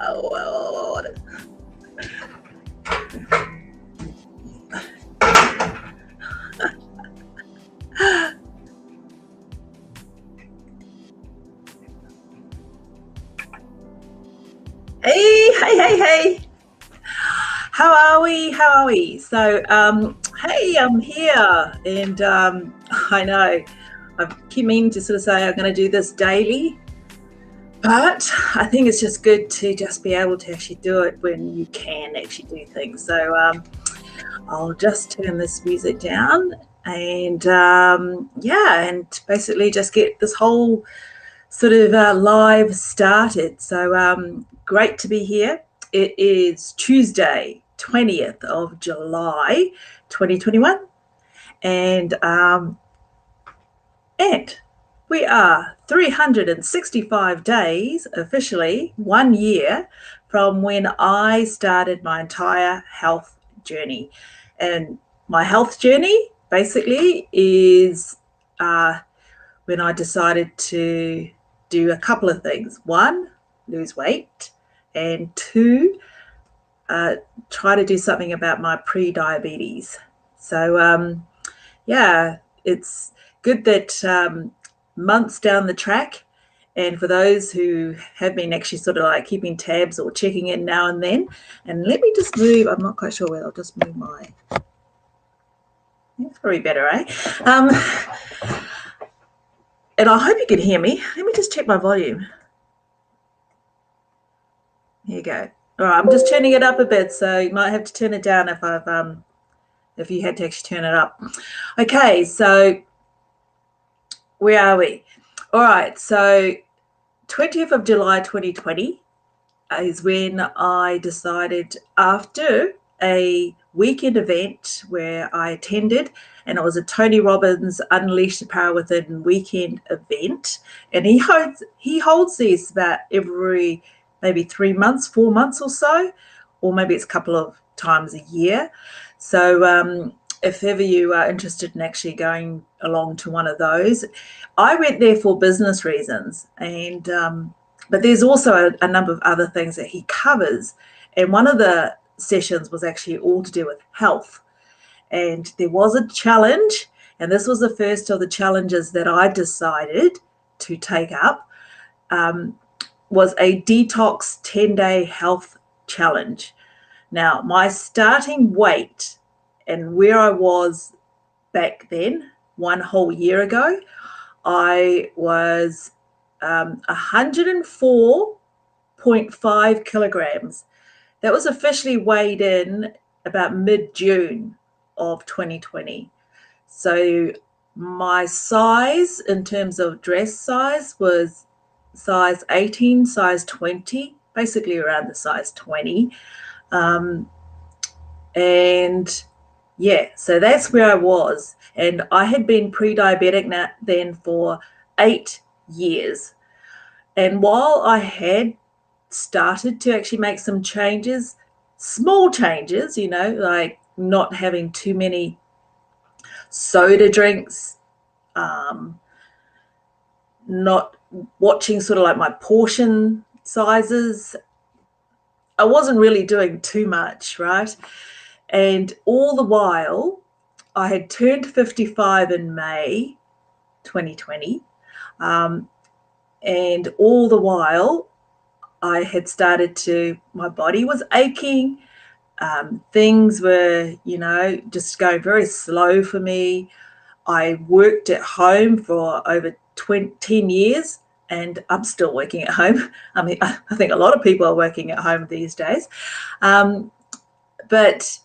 Oh, hey. How are we? So, hey, I'm here, and I know I keep meaning to sort of say I'm going to do this daily, but I think it's just good to just be able to actually do it when you can actually do things. So, I'll just turn this music down, and and basically just get this whole sort of live started. So, great to be here. It is Tuesday, 20th of July, 2021, and we are 365 days, officially 1 year, from when I started my entire health journey. And my health journey basically is when I decided to do a couple of things. One, lose weight, and two, try to do something about my pre-diabetes. So, it's good that months down the track, and for those who have been actually sort of like keeping tabs or checking in now and then, and let me just move, I'm not quite sure where, I'll just move my, that's probably better, eh? And I hope you can hear me. Let me just check my volume. Here you go. All right, I'm just turning it up a bit, so you might have to turn it down if you had to actually turn it up. Okay, so where are we? All right, so 20th of July 2020 is when I decided, after a weekend event where I attended, and it was a Tony Robbins Unleash the Power Within weekend event, and he holds these about every maybe 3 months, 4 months or so, or maybe it's a couple of times a year. So if ever you are interested in actually going along to one of those, I went there for business reasons, and but there's also a number of other things that he covers, and one of the sessions was actually all to do with health. And there was a challenge, and this was the first of the challenges that I decided to take up, was a detox 10-day health challenge. Now, my starting weight and where I was back then, 1 whole year ago, I was 104.5 kilograms. That was officially weighed in about mid-June of 2020. So my size in terms of dress size was size 18, size 20, basically around the size 20. And yeah, so that's where I was. And I had been pre-diabetic then for 8 years. And while I had started to actually make some changes, small changes, like not having too many soda drinks, not watching sort of like my portion sizes, I wasn't really doing too much, right? And all the while, I had turned 55 in May 2020, and all the while, I had started my body was aching. Things were, just going very slow for me. I worked at home for over 10 years, and I'm still working at home. I mean, I think a lot of people are working at home these days. But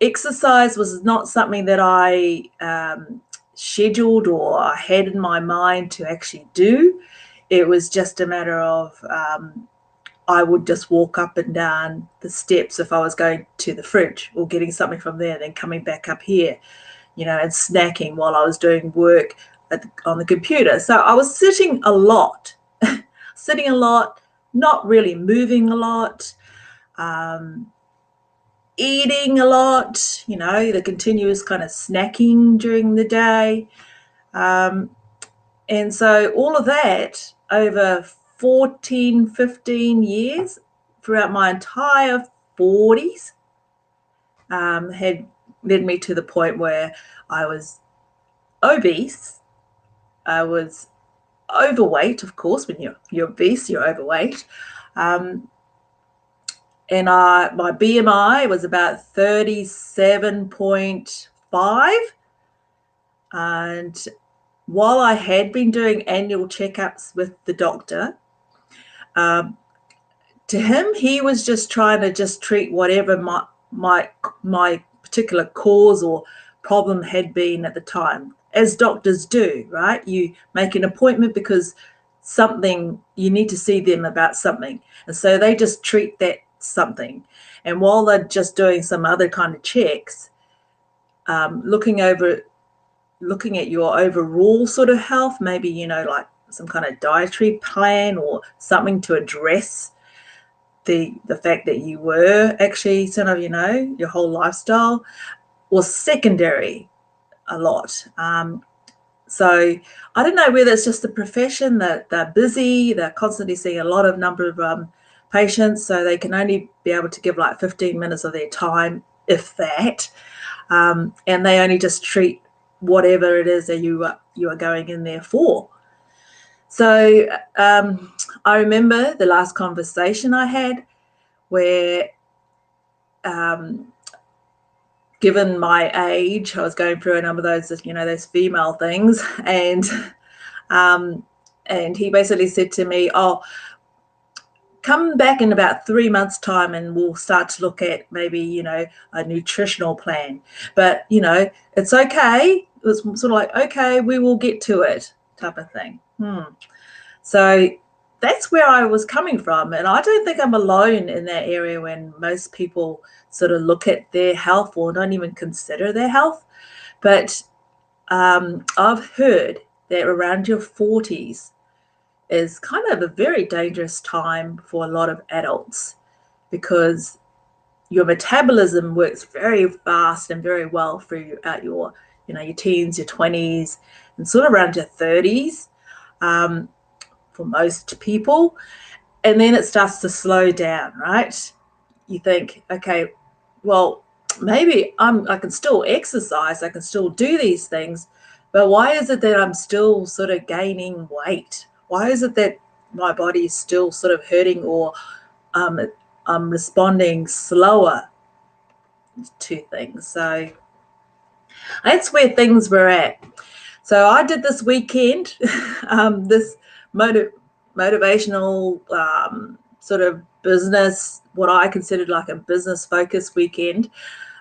exercise was not something that I scheduled or I had in my mind to actually do. It was just a matter of I would just walk up and down the steps if I was going to the fridge or getting something from there, then coming back up here, and snacking while I was doing work on the computer. So I was sitting a lot, not really moving a lot, eating a lot, the continuous kind of snacking during the day. And so all of that over 14, 15 years, throughout my entire 40s had led me to the point where I was obese. I was overweight, of course. When you're obese, you're overweight. And my BMI was about 37.5. And while I had been doing annual checkups with the doctor, to him, he was just trying to just treat whatever my particular cause or problem had been at the time, as doctors do, right? You make an appointment because you need to see them about something. And so they just treat that something. And while they're just doing some other kind of checks, looking at your overall sort of health, maybe, like some kind of dietary plan or something to address the fact that you were actually sort of, your whole lifestyle was secondary a lot. So I don't know whether it's just the profession that they're busy, they're constantly seeing a lot of number of patients, so they can only be able to give like 15 minutes of their time, if that, and they only just treat whatever it is that you are going in there for. So I remember the last conversation I had where, given my age, I was going through a number of those, those female things, and he basically said to me, "Oh, come back in about 3 months' time, and we'll start to look at maybe, a nutritional plan. But it's okay." It was sort of like, "Okay, we will get to it," type of thing. So that's where I was coming from, and I don't think I'm alone in that area when most people sort of look at their health or don't even consider their health. But I've heard that around your 40s is kind of a very dangerous time for a lot of adults, because your metabolism works very fast and very well throughout your teens, your 20s, and sort of around your 30s. For most people, and then it starts to slow down, right? You think, okay, well, maybe I can still exercise, I can still do these things, but why is it that I'm still sort of gaining weight? Why is it that my body is still sort of hurting, or I'm responding slower to things? So that's where things were at. So I did this weekend, this motivational sort of business, what I considered like a business focused weekend,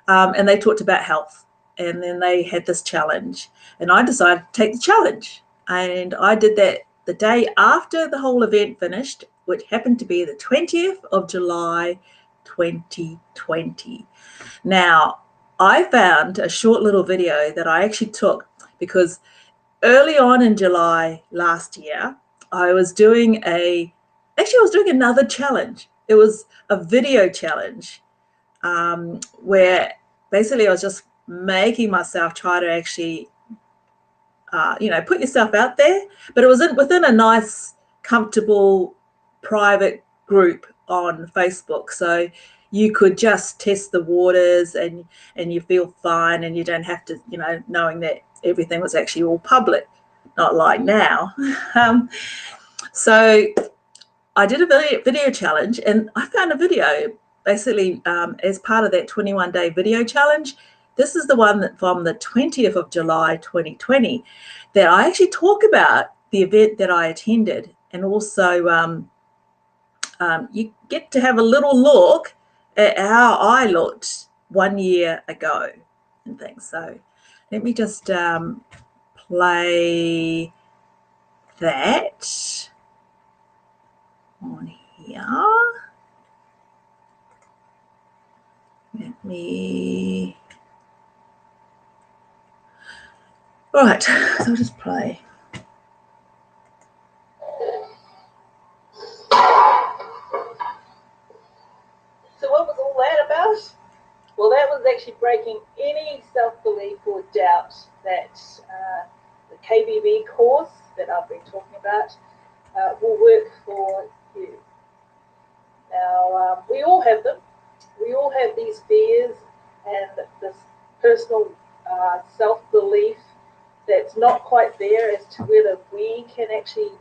and they talked about health, and then they had this challenge, and I decided to take the challenge, and I did that the day after the whole event finished, which happened to be the 20th of July 2020. Now, I found a short little video that I actually took because early on in July last year, I was doing another challenge. It was a video challenge where basically I was just making myself try to actually, put yourself out there, but it was within a nice, comfortable, private group on Facebook. So you could just test the waters, and you feel fine, and you don't have to, knowing that everything was actually all public, not like now. So I did a video challenge, and I found a video basically as part of that 21-day video challenge. This is the one that from the 20th of July 2020 that I actually talk about the event that I attended, and also you get to have a little look at how I looked 1 year ago and things. So let me just play that on here. Let me. All right, so I'll just play. So what was all that about? Well, that was actually breaking any self-belief or doubt that the KBB course that I've been talking about will work for you. Now, we all have them. We all have these fears and this personal self-belief that's not quite there as to whether we can actually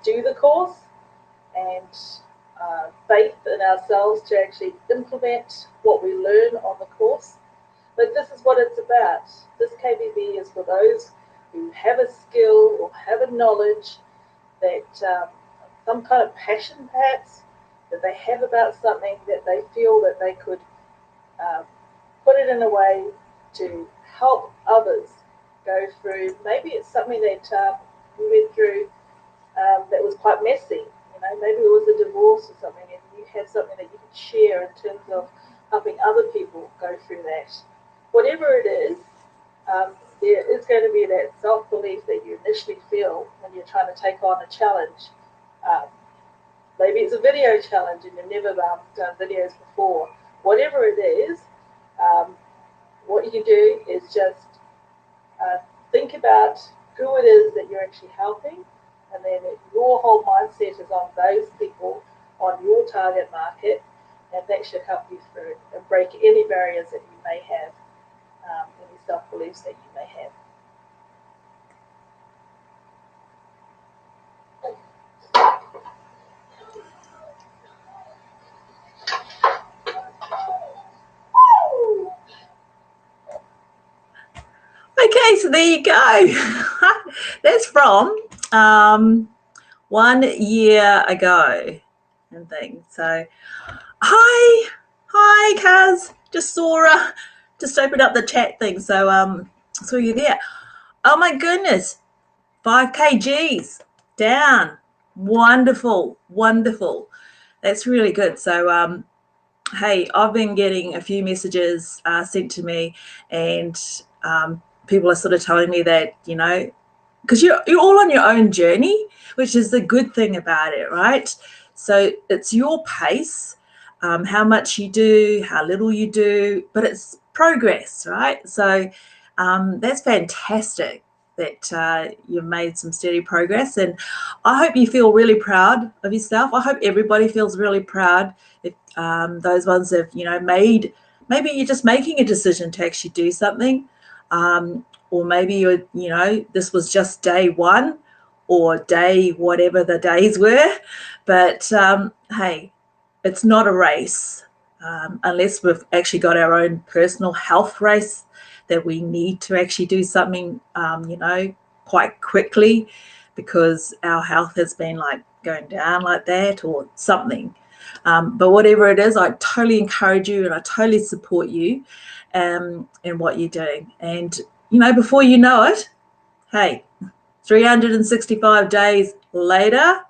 do the course, and faith in ourselves to actually implement what we learn on the course. But this is what it's about. This KBB is for those who have a skill or have a knowledge that some kind of passion perhaps that they have about something, that they feel that they could put it in a way to help others go through. Maybe it's something that you went through that was quite messy. You know, maybe it was a divorce or something, and you have something that you can share in terms of helping other people go through that. Whatever it is, there is going to be that self-belief that you initially feel when you're trying to take on a challenge. Um, Maybe it's a video challenge and you've never done videos before. Whatever it is, what you can do is just think about who it is that you're actually helping, and then your whole mindset is on those people, on your target market, and that should help you through and break any barriers that you may have, any self-beliefs that you may have. Okay, so there you go. That's from 1 year ago and things. So hi Kaz, just opened up the chat thing, so saw you there. Oh my goodness, 5 kgs down. Wonderful. That's really good. So hey, I've been getting a few messages sent to me, and people are sort of telling me that, you know, because you're all on your own journey, which is the good thing about it, right? So it's your pace, how much you do, how little you do, but it's progress, right? So that's fantastic that you've made some steady progress, and I hope you feel really proud of yourself. I hope everybody feels really proud if those ones have, you know, maybe you're just making a decision to actually do something, or maybe you know, this was just day one or day whatever the days were, but hey, it's not a race unless we've actually got our own personal health race that we need to actually do something, you know, quite quickly because our health has been like going down like that or something. But whatever it is, I totally encourage you and I totally support you in what you're doing. And, you know, before you know it, hey, 365 days later,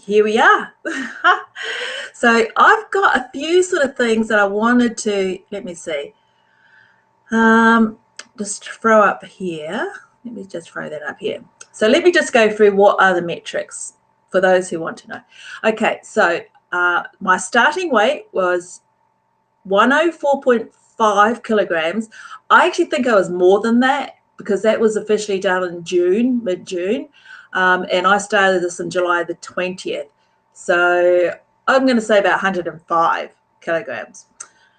here we are. So I've got a few sort of things that I wanted to, let me see, just throw up here. Let me just throw that up here. So let me just go through what are the metrics for those who want to know. Okay, so my starting weight was 104.5 kilograms. I actually think I was more than that because that was officially done in June, mid-June, and I started this in July the 20th. So I'm going to say about 105 kilograms.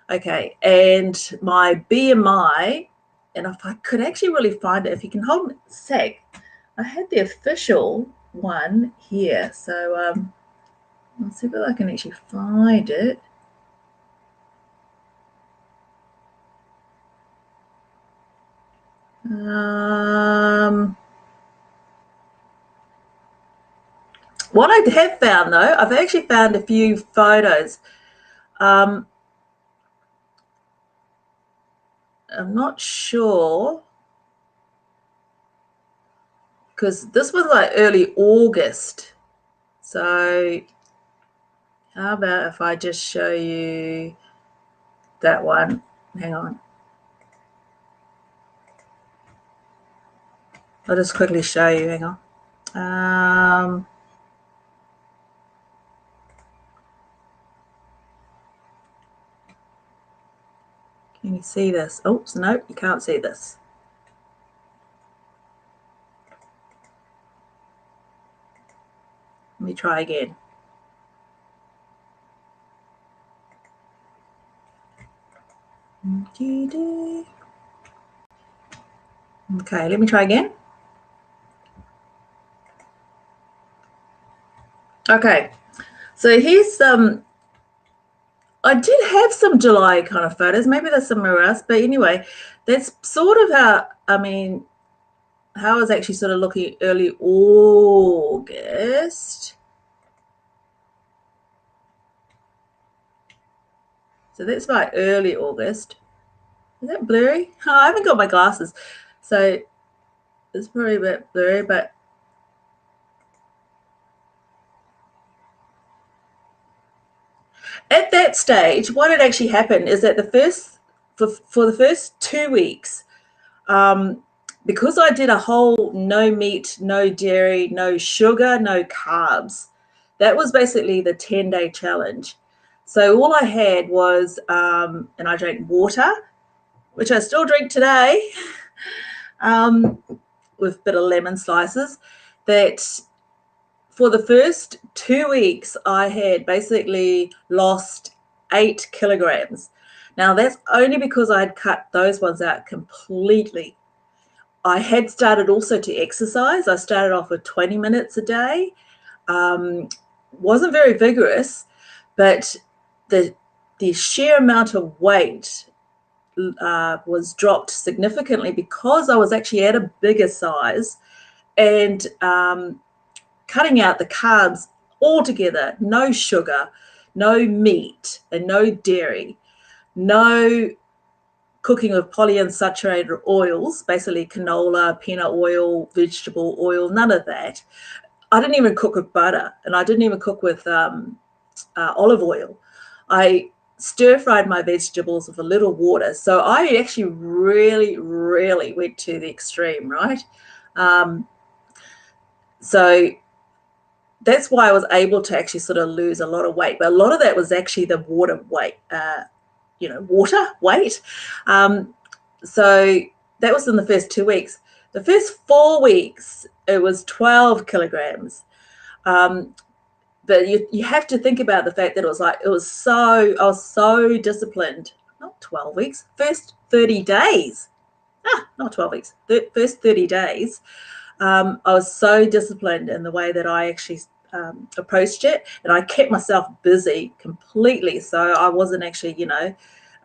Okay, and my BMI, and if I could actually really find it, if you can hold me a sec, I had the official one here. So let's see if I can actually find it. What I have found, though, I've actually found a few photos. I'm not sure because this was like early August. So how about if I just show you that one? Hang on. I'll just quickly show you. Hang on. Can you see this? Oops, nope, you can't see this. Let me try again. Okay, let me try again. Okay, so here's some. I did have some July kind of photos. Maybe there's somewhere else, but anyway, that's sort of how. I mean, how I was actually sort of looking early August. So that's my early August. Is that blurry? Oh, I haven't got my glasses, so it's probably a bit blurry, but at that stage, what had actually happened is that for the first 2 weeks, because I did a whole no meat, no dairy, no sugar, no carbs, that was basically the 10-day challenge. So all I had was, and I drank water, which I still drink today, with a bit of lemon slices, that for the first 2 weeks, I had basically lost 8 kilograms. Now, that's only because I had cut those ones out completely. I had started also to exercise. I started off with 20 minutes a day. Wasn't very vigorous, but the sheer amount of weight was dropped significantly because I was actually at a bigger size and cutting out the carbs altogether. No sugar, no meat, and no dairy, no cooking with polyunsaturated oils, basically canola, peanut oil, vegetable oil, none of that. I didn't even cook with butter, and I didn't even cook with olive oil. I stir-fried my vegetables with a little water. So I actually really, really went to the extreme, right? So that's why I was able to actually sort of lose a lot of weight. But a lot of that was actually the water weight, water weight. So that was in the first 2 weeks. The first 4 weeks, it was 12 kilograms. But you have to think about the fact that I was so disciplined. Not 12 weeks, first 30 days. Not 12 weeks, first 30 days. I was so disciplined in the way that I actually approached it, and I kept myself busy completely. So I wasn't actually,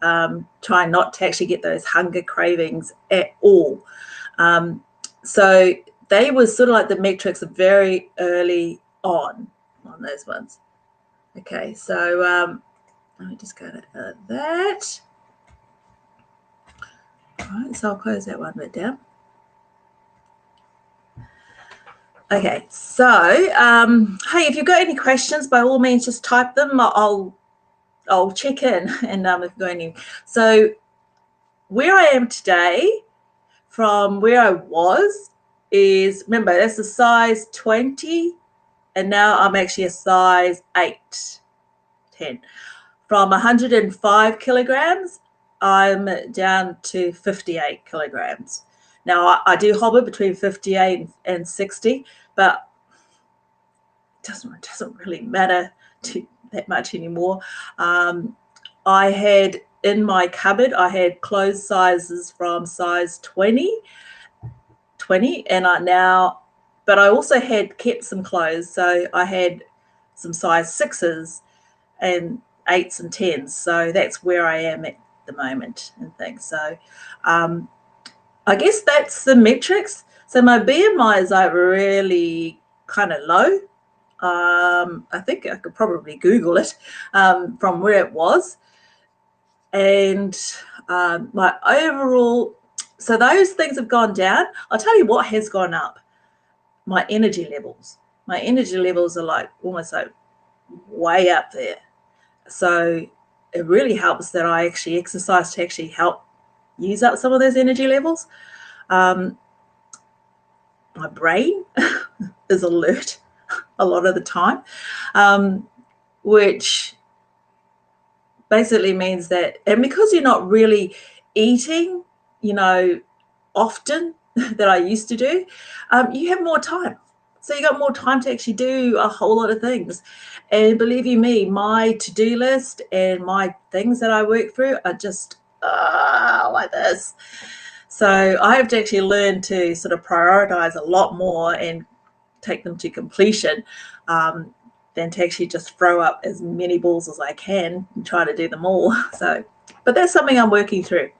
trying not to actually get those hunger cravings at all. So they were sort of like the metrics very early on those ones. Okay, so let me just go to that. All right, so I'll close that one bit down. Okay, so hey, if you've got any questions, by all means, just type them. I'll check in, and if you've got any. So where I am today from where I was is, remember, that's a size 20, and now I'm actually a size 8, 10. From 105 kilograms, I'm down to 58 kilograms. Now, I do hover between 58 and 60, but it doesn't really matter that much anymore. I had in my cupboard, I had clothes sizes from size 20, and but I also had kept some clothes. So I had some size 6s and 8s and 10s. So that's where I am at the moment and things. So I guess that's the metrics. So my BMI is like really kind of low. I think I could probably Google it from where it was. And my overall, so those things have gone down. I'll tell you what has gone up. My energy levels. My energy levels are like almost like way up there. So it really helps that I actually exercise to actually help use up some of those energy levels. My brain is alert a lot of the time, which basically means that, and because you're not really eating, often that I used to do, you have more time. So you got more time to actually do a whole lot of things. And believe you me, my to-do list and my things that I work through are just like this. So I have to actually learn to sort of prioritize a lot more and take them to completion than to actually just throw up as many balls as I can and try to do them all. So, but that's something I'm working through.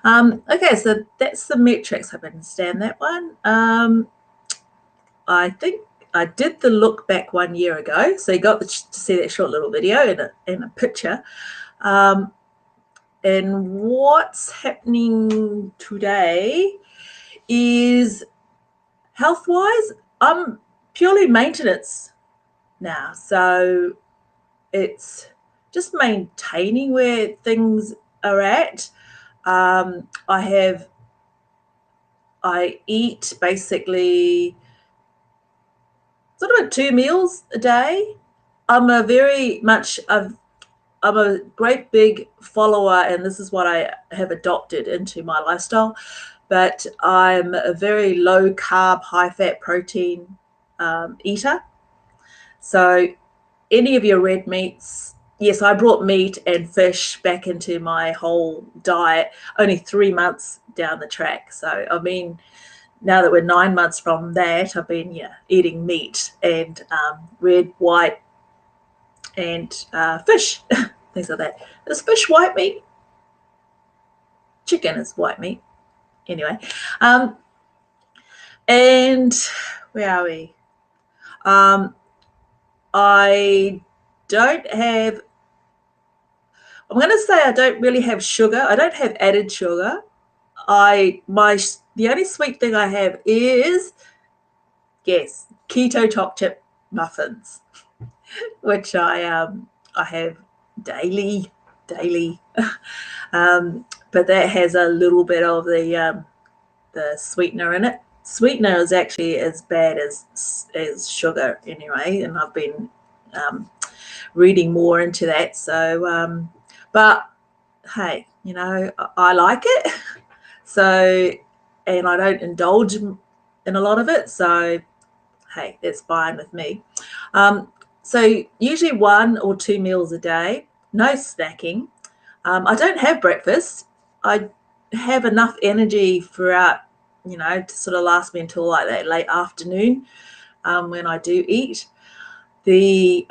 Okay, so that's the metrics. I understand that one. I think I did the look back 1 year ago, so you got to see that short little video and a picture. And what's happening today is health-wise, I'm purely maintenance now. So it's just maintaining where things are at. I eat basically sort of 2 meals a day. I'm a great big follower, and this is what I have adopted into my lifestyle, but I'm a very low carb, high fat protein eater. So any of your red meats, yes, I brought meat and fish back into my whole diet only 3 months down the track. So I mean, now that we're 9 months from that, I've been eating meat and red, white, and fish, things like that. Is fish white meat? Chicken is white meat. Anyway, and where are we? I don't have, I'm going to say I don't really have sugar. I don't have added sugar. The only sweet thing I have is, yes, keto choc chip muffins, which I have daily. But that has a little bit of the sweetener in it. Sweetener is actually as bad as sugar anyway, and I've been reading more into that. So, but hey, I like it. So, and I don't indulge in a lot of it. So, hey, that's fine with me. So usually 1 or 2 meals a day, no snacking. I don't have breakfast. I have enough energy throughout, to sort of last me until like that late afternoon when I do eat. I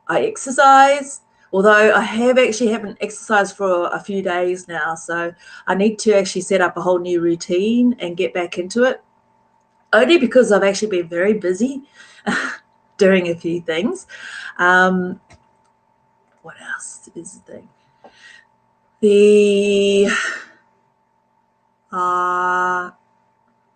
exercise, although I haven't exercised for a few days now. So I need to actually set up a whole new routine and get back into it, only because I've actually been very busy doing a few things. What else is the thing?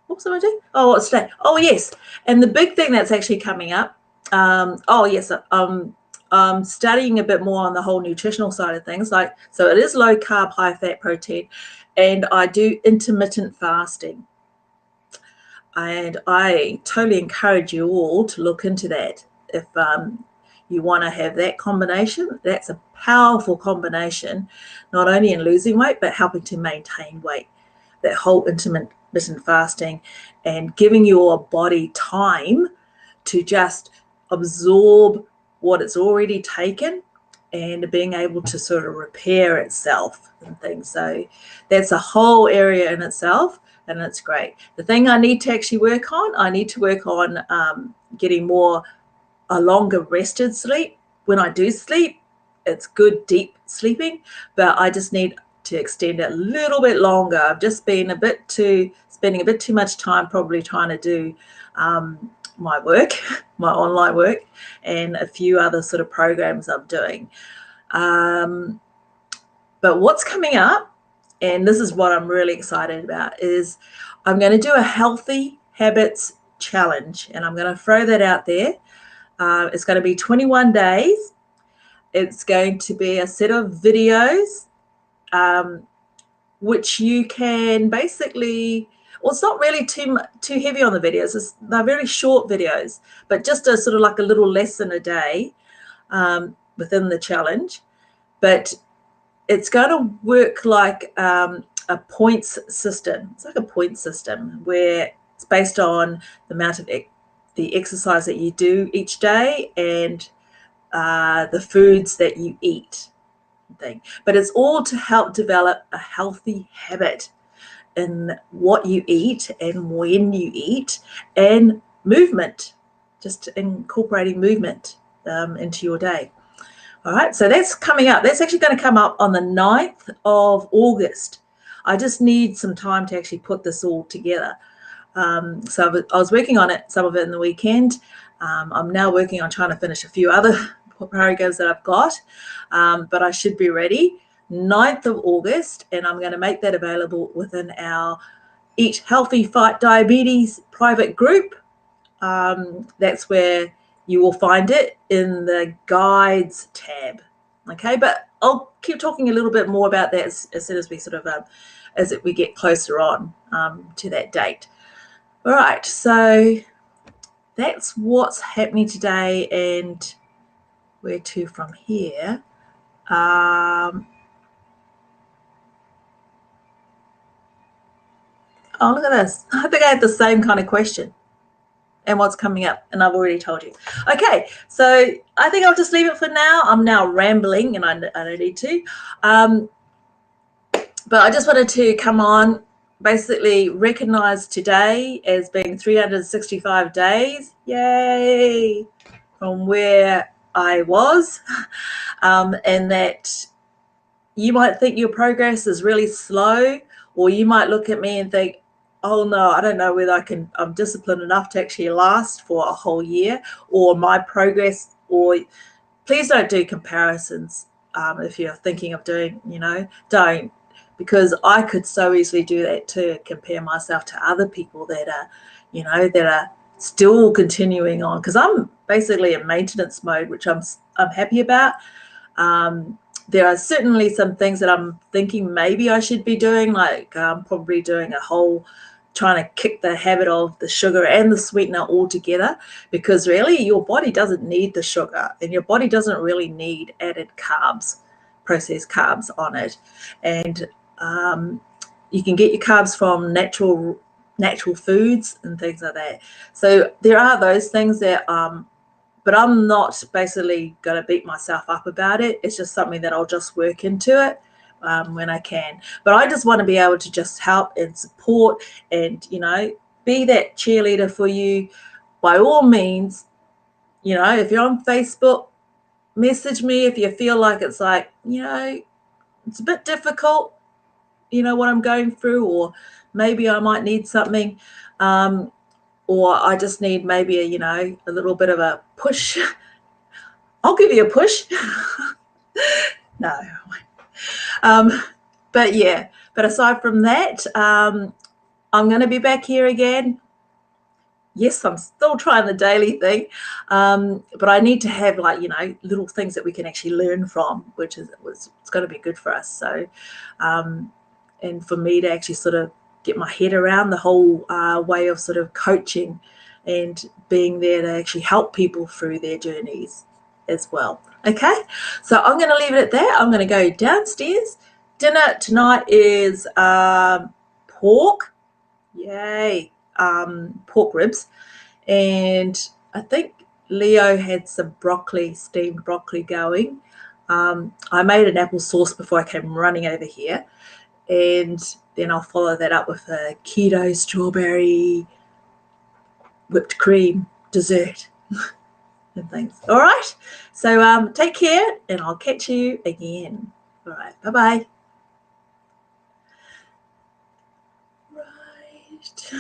What was I doing? Oh, what's today? Oh, yes. And the big thing that's actually coming up, yes, I'm studying a bit more on the whole nutritional side of things. So it is low carb, high fat protein, and I do intermittent fasting. And I totally encourage you all to look into that. If you want to have that combination, that's a powerful combination, not only in losing weight, but helping to maintain weight. That whole intermittent fasting and giving your body time to just absorb what it's already taken and being able to sort of repair itself and things. So that's a whole area in itself, and it's great. The thing I need to actually work on, getting a longer rested sleep. When I do sleep, it's good deep sleeping, but I just need to extend it a little bit longer. I've just been spending a bit too much time probably trying to do my work, my online work, and a few other sort of programs I'm doing. But what's coming up, and this is what I'm really excited about, is I'm going to do a healthy habits challenge, and I'm going to throw that out there. It's going to be 21 days. It's going to be a set of videos, which you can basically, well, it's not really too heavy on the videos. They're very short videos, but just a sort of like a little lesson a day within the challenge. But it's going to work like a points system. It's like a point system where It's based on the amount of the exercise that you do each day and the foods that you eat. But it's all to help develop a healthy habit in what you eat and when you eat, and movement, just incorporating movement into your day. All right, so that's coming up. That's actually going to come up on the 9th of August. I just need some time to actually put this all together. So I was working on it, some of it in the weekend. I'm now working on trying to finish a few other programs that I've got, but I should be ready 9th of August, and I'm going to make that available within our Eat Healthy, Fight Diabetes private group. That's where you will find it in the guides tab. Okay, but I'll keep talking a little bit more about that as soon as we sort of as we get closer on to that date. All right, so that's what's happening today, and where to from here. Oh, look at this. I think I had the same kind of question. And what's coming up, and I've already told you. Okay, so I think I'll just leave it for now. I'm now rambling, and I don't need to. But I just wanted to come on, basically recognize today as being 365 days, yay, from where I was, and that you might think your progress is really slow, or you might look at me and think, oh no, I don't know whether I'm disciplined enough to actually last for a whole year, or my progress, or please don't do comparisons. If you're thinking of doing, don't, because I could so easily do that too, compare myself to other people that are, that are still continuing on, because I'm basically in maintenance mode, which I'm happy about. There are certainly some things that I'm thinking maybe I should be doing, like probably doing trying to kick the habit of the sugar and the sweetener all together, because really your body doesn't need the sugar, and your body doesn't really need added carbs, processed carbs on it. And you can get your carbs from natural foods and things like that. So there are those things that but I'm not basically going to beat myself up about it. It's just something that I'll just work into it when I can. But I just want to be able to just help and support and, be that cheerleader for you. By all means, if you're on Facebook, message me if you feel like it's like, it's a bit difficult, what I'm going through, or maybe I might need something. Or I just need maybe a little bit of a push. I'll give you a push. No. But yeah, but aside from that, I'm going to be back here again. Yes, I'm still trying the daily thing, but I need to have little things that we can actually learn from, which it's going to be good for us. So, and for me to actually sort of get my head around the whole way of sort of coaching and being there to actually help people through their journeys as well. Okay, so I'm going to leave it at that. I'm going to go downstairs. Dinner tonight is pork. Yay. Pork ribs. And I think Leo had some steamed broccoli going. I made an apple sauce before I came running over here. And then I'll follow that up with a keto strawberry whipped cream dessert and things. All right. So take care, and I'll catch you again. All right. Bye-bye. Right.